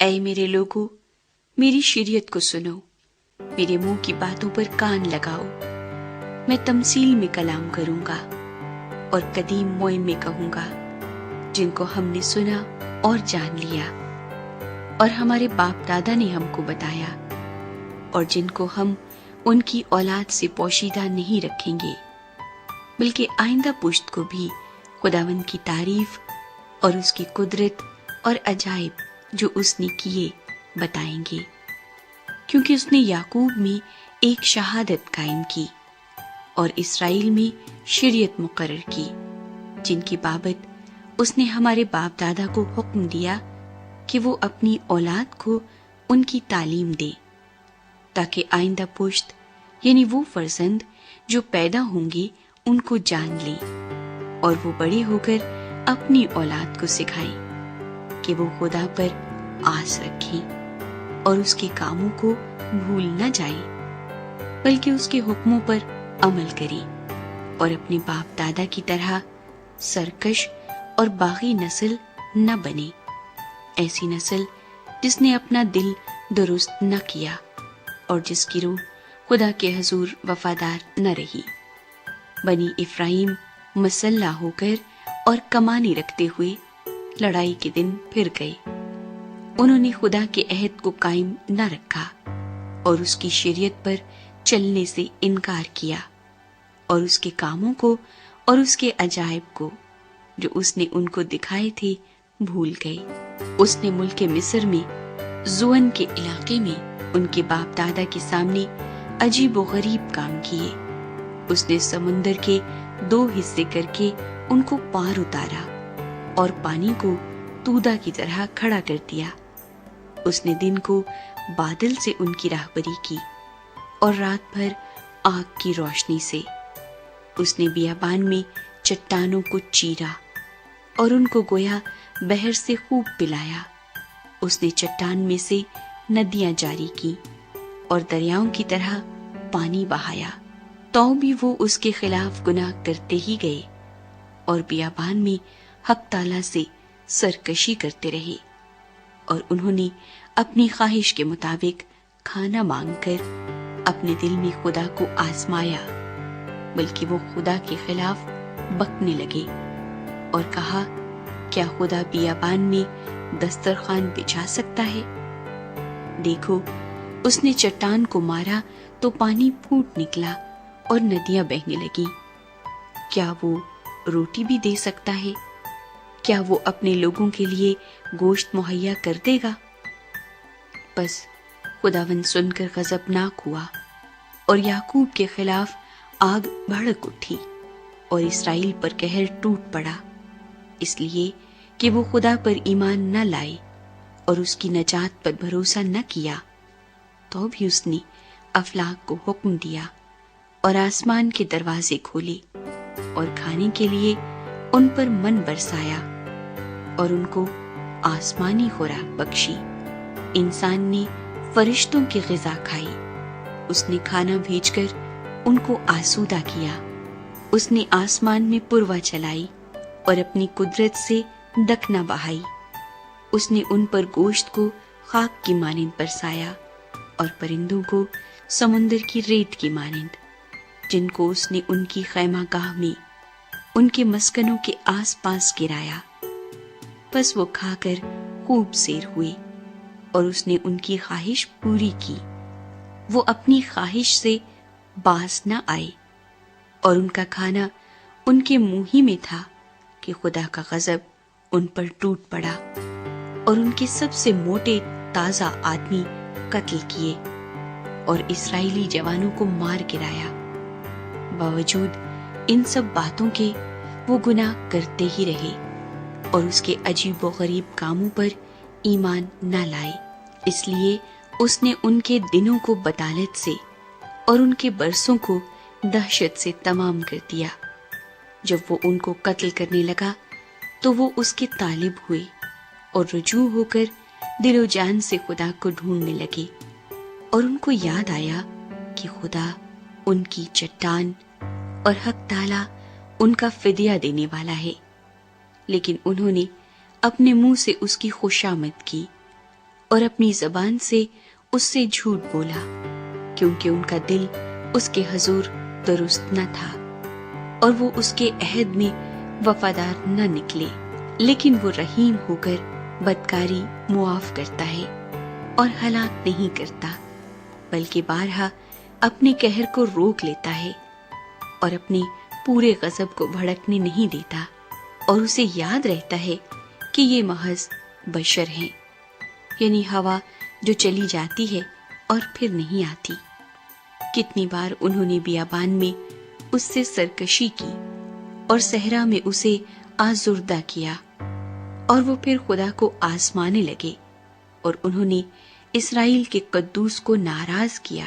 اے میرے لوگو، میری شریعت کو سنو، میرے منہ کی باتوں پر کان لگاؤ۔ میں تمثیل میں کلام کروں گا اور قدیم موئے میں کہوں گا، جن کو ہم نے سنا اور جان لیا اور ہمارے باپ دادا نے ہم کو بتایا، اور جن کو ہم ان کی اولاد سے پوشیدہ نہیں رکھیں گے، بلکہ آئندہ پشت کو بھی خداوند کی تعریف اور اس کی قدرت اور عجائب جو اس نے کیے بتائیں گے، کیونکہ اس نے یعقوب میں ایک شہادت قائم کی اور اسرائیل میں شریعت مقرر کی، جن کی بابت اس نے ہمارے باپ دادا کو حکم دیا کہ وہ اپنی اولاد کو ان کی تعلیم دے، تاکہ آئندہ پشت یعنی وہ فرزند جو پیدا ہوں گے ان کو جان لیں، اور وہ بڑے ہو کر اپنی اولاد کو سکھائیں کہ وہ خدا پر آس رکھیں اور اس کے کاموں کو بھول نہ جائیں، بلکہ اس کے حکموں پر عمل کریں، اور اپنے باپ دادا کی طرح سرکش اور باغی نسل نہ بنے، ایسی نسل جس نے اپنا دل درست نہ کیا اور جس کی روح خدا کے حضور وفادار نہ رہی۔ بنی افراہیم مسلح ہو کر اور کمانی رکھتے ہوئے لڑائی کے دن پھر گئے، انہوں نے خدا کے عہد کو قائم نہ رکھا اور اس کی شریعت پر چلنے سے انکار کیا، اور اس کے کاموں کو اور اس کے عجائب کو جو اس نے ان کو دکھائے تھے بھول گئے۔ اس نے ملک مصر میں زون کے علاقے میں ان کے باپ دادا کے سامنے عجیب و غریب کام کیے۔ اس نے سمندر کے 2 حصے کر کے ان کو پار اتارا اور پانی کو تودا کی طرح کھڑا کر دیا۔ اس نے دن کو بادل سے ان کی راہبری کی اور رات بھر آگ کی روشنی سے۔ اس نے بیابان میں چٹانوں کو چیرا اور ان کو گویا بحر سے خوب پلایا۔ اس نے چٹان میں سے ندیاں جاری کی اور دریاؤں کی طرح پانی بہایا، تو بھی وہ اس کے خلاف گناہ کرتے ہی گئے اور بیابان میں حق تعالیٰ سے سرکشی کرتے رہے، اور انہوں نے اپنی خواہش کے مطابق کھانا مانگ کر اپنے دل میں خدا کو آزمایا، بلکہ وہ خدا کے خلاف بکنے لگے اور کہا، کیا خدا بیابان میں دسترخوان بچھا سکتا ہے؟ دیکھو، اس نے چٹان کو مارا تو پانی پھوٹ نکلا اور ندیاں بہنے لگیں۔ کیا وہ روٹی بھی دے سکتا ہے؟ کیا وہ اپنے لوگوں کے لیے گوشت مہیا کر دے گا؟ بس خداوند سن کر غضبناک ہوا اور یعقوب کے خلاف آگ بھڑک اٹھی اور اسرائیل پر قہر ٹوٹ پڑا، اس لیے کہ وہ خدا پر ایمان نہ لائے اور اس کی نجات پر بھروسہ نہ کیا۔ تو بھی اس نے افلاک کو حکم دیا اور آسمان کے دروازے کھولے اور کھانے کے لیے ان پر من برسایا اور ان کو آسمانی خوراک بخشی۔ انسان نے فرشتوں کی غذا کھائی، اس نے کھانا بھیج کر ان کو آسودہ کیا۔ اس نے آسمان میں پروا چلائی اور اپنی قدرت سے دکھنا بہائی۔ اس نے ان پر گوشت کو خاک کی مانند برسایا اور پرندوں کو سمندر کی ریت کی مانند، جن کو اس نے ان کی خیمہ گاہ میں ان کے مسکنوں کے آس پاس گرایا۔ بس وہ کھا کر خوب سیر ہوئے اور اس نے ان کی خواہش پوری کی۔ وہ اپنی خواہش سے باز نہ آئے اور ان کا کھانا ان کے منہ ہی میں تھا کہ خدا کا غضب ان پر ٹوٹ پڑا اور ان کے سب سے موٹے تازہ آدمی قتل کیے اور اسرائیلی جوانوں کو مار گرایا۔ باوجود ان سب باتوں کے وہ گناہ کرتے ہی رہے اور اس کے عجیب و غریب کاموں پر ایمان نہ لائے، اس لیے اس نے ان کے دنوں کو بطالت سے اور ان کے برسوں کو دہشت سے تمام کر دیا۔ جب وہ ان کو قتل کرنے لگا تو وہ اس کے طالب ہوئے اور رجوع ہو کر دل و جان سے خدا کو ڈھونڈنے لگے، اور ان کو یاد آیا کہ خدا ان کی چٹان اور حق تعالیٰ ان کا فدیہ دینے والا ہے، لیکن انہوں نے اپنے منہ سے اس کی خوشامد کی اور اپنی زبان سے اس سے جھوٹ بولا، کیونکہ ان کا دل اس کے حضور درست نہ تھا اور وہ اس کے عہد میں وفادار نہ نکلے۔ لیکن وہ رحیم ہو کر بدکاری معاف کرتا ہے اور ہلاک نہیں کرتا، بلکہ بارہا اپنے قہر کو روک لیتا ہے اور اپنے پورے غضب کو بھڑکنے نہیں دیتا، اور اسے یاد رہتا ہے کہ یہ محض بشر ہیں، یعنی ہوا جو چلی جاتی ہے اور پھر نہیں آتی۔ کتنی بار انہوں نے بیابان میں اس سے سرکشی کی اور صحرا میں اسے آزردہ کیا، اور وہ پھر خدا کو آزمانے لگے، اور انہوں نے اسرائیل کے قدوس کو ناراض کیا۔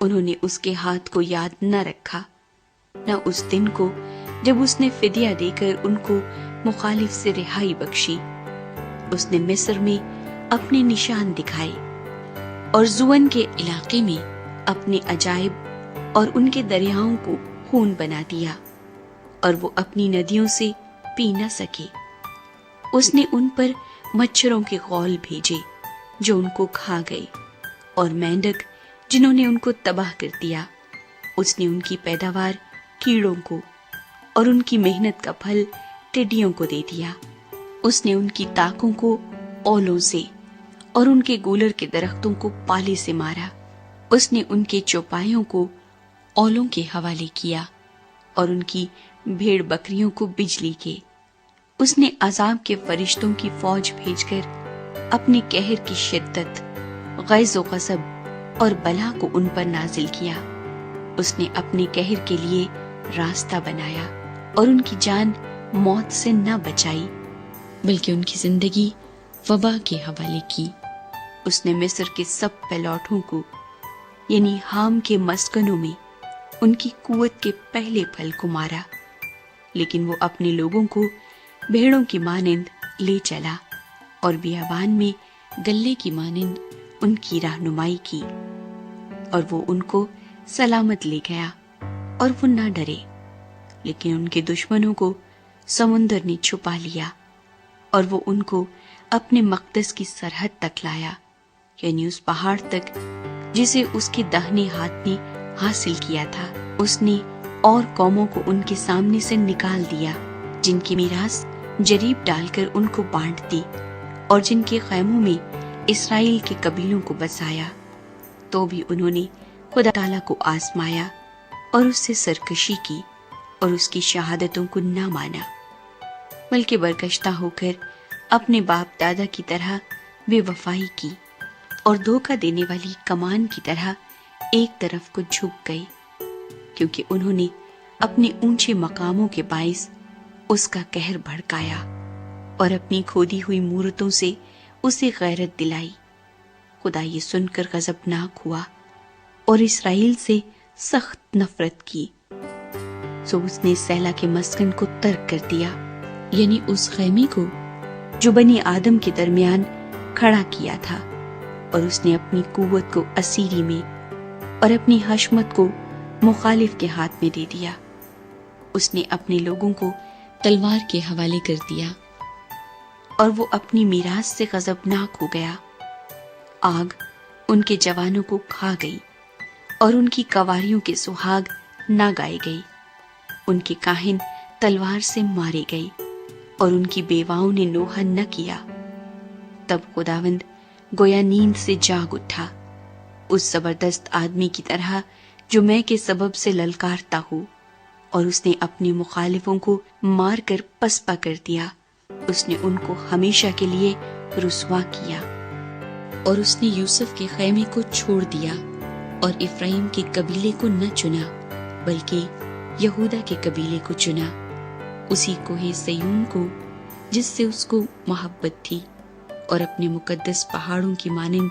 انہوں نے اس کے ہاتھ کو یاد نہ رکھا، نہ اس دن کو جب اس نے فدیہ دے کر ان کو مخالف سے رہائی بخشی۔ اس نے مصر میں اپنے نشان دکھائے اور زون کے علاقے میں اپنے عجائب اور ان کے دریاؤں کو خون بنا دیا، اور وہ اپنی ندیوں سے پی نہ سکے۔ اس نے ان پر مچھروں کے غول بھیجے جو ان کو کھا گئے، اور مینڈک جنہوں نے ان کو تباہ کر دیا۔ اس نے ان کی پیداوار کیڑوں کو اور ان کی محنت کا پھل ٹڈیوں کو دے دیا۔ اس نے ان کی تاکوں کو اولوں سے اور ان کے گولر کے درختوں کو پالے سے مارا۔ اس نے ان کے چوپایوں کو اولوں کے حوالے کیا اور ان کی بھیڑ بکریوں کو بجلی کے۔ اس نے عذاب کے فرشتوں کی فوج بھیج کر اپنے قہر کی شدت، غیظ و غضب اور بلا کو ان پر نازل کیا۔ اس نے اپنے قہر کے لیے راستہ بنایا اور ان کی جان موت سے نہ بچائی، بلکہ ان کی زندگی وبا کے حوالے کی۔ اس نے مصر کے سب پیلوٹوں کو، یعنی حام کے مسکنوں میں ان کی قوت کے پہلے پھل کو مارا، لیکن وہ اپنے لوگوں کو بھیڑوں کی مانند لے چلا اور بیابان میں گلے کی مانند ان کی رہنمائی کی، اور وہ ان کو سلامت لے گیا اور وہ نہ ڈرے۔ لیکن ان کے دشمنوں کو سمندر نے چھپا لیا اور وہ ان کو اپنے مقدس کی سرحد تک لایا، یعنی اس پہاڑ تک جسے اس کے داہنے ہاتھ نے حاصل کیا تھا۔ اس نے اور قوموں کو ان کے سامنے سے نکال دیا، جن کی میراث جریب ڈال کر ان کو بانٹ دی، اور جن کے خیموں میں اسرائیل کے قبیلوں کو بسایا۔ تو بھی انہوں نے خدا تعالیٰ کو آزمایا اور اس سے سرکشی کی اور اس کی شہادتوں کو نہ مانا، بلکہ برگشتہ ہو کر اپنے باپ دادا کی طرح بے وفائی کی اور دھوکہ دینے والی کمان کی طرح ایک طرف کو جھک گئے، کیونکہ انہوں نے اپنے اونچے مقاموں کے باعث اس کا قہر بھڑکایا اور اپنی کھودی ہوئی مورتوں سے اسے غیرت دلائی۔ خدا یہ سن کر غضبناک ہوا اور اسرائیل سے سخت نفرت کی، سو اس نے سیلا کے مسکن کو ترک کر دیا، یعنی اس خیمے کو جو بنی آدم کے درمیان کھڑا کیا تھا، اور اس نے اپنی قوت کو اسیری میں اور اپنی حشمت کو مخالف کے ہاتھ میں دے دیا۔ اس نے اپنے لوگوں کو تلوار کے حوالے کر دیا اور وہ اپنی میراث سے غضبناک ہو گیا۔ آگ ان کے جوانوں کو کھا گئی اور ان کی کواریوں کے سہاگ نہ گائے گئی۔ ان کے کاہن تلوار سے مارے گئے اور ان کی بیواؤں نے نوحہ نہ کیا۔ تب خداوند گویا نیند سے جاگ اٹھا، اس زبردست آدمی کی طرح جو میں کے سبب سے للکارتا ہو، اور اس نے اپنے مخالفوں کو مار کر پسپا کر دیا۔ اس نے ان کو ہمیشہ کے لیے رسوا کیا، اور اس نے یوسف کے خیمے کو چھوڑ دیا اور افرایم کے قبیلے کو نہ چنا بلکہ یہودا کے قبیلے کو چنا، اسی کوہ سیون کو جس سے اس کو محبت تھی، اور اپنے مقدس پہاڑوں کی مانند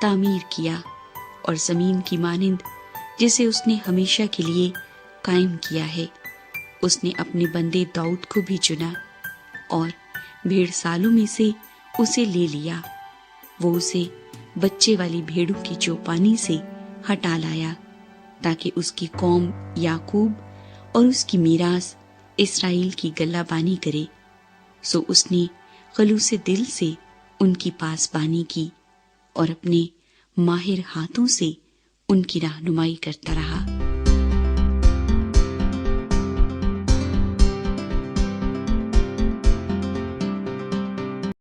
تعمیر کیا، اور زمین کی مانند جسے اس نے ہمیشہ کے لیے قائم کیا ہے۔ اس نے اپنے بندے داؤد کو بھی چنا اور بھیڑ سالوں میں سے اسے لے لیا۔ وہ اسے بچے والی بھیڑوں کی چوپانی سے ہٹا لایا، تاکہ اس کی قوم یعقوب اور اس کی میراث اسرائیل کی گلہ بانی کرے۔ سو اس نے خلوص دل سے ان کی پاسبانی کی اور اپنے ماہر ہاتھوں سے ان کی رہنمائی کرتا رہا۔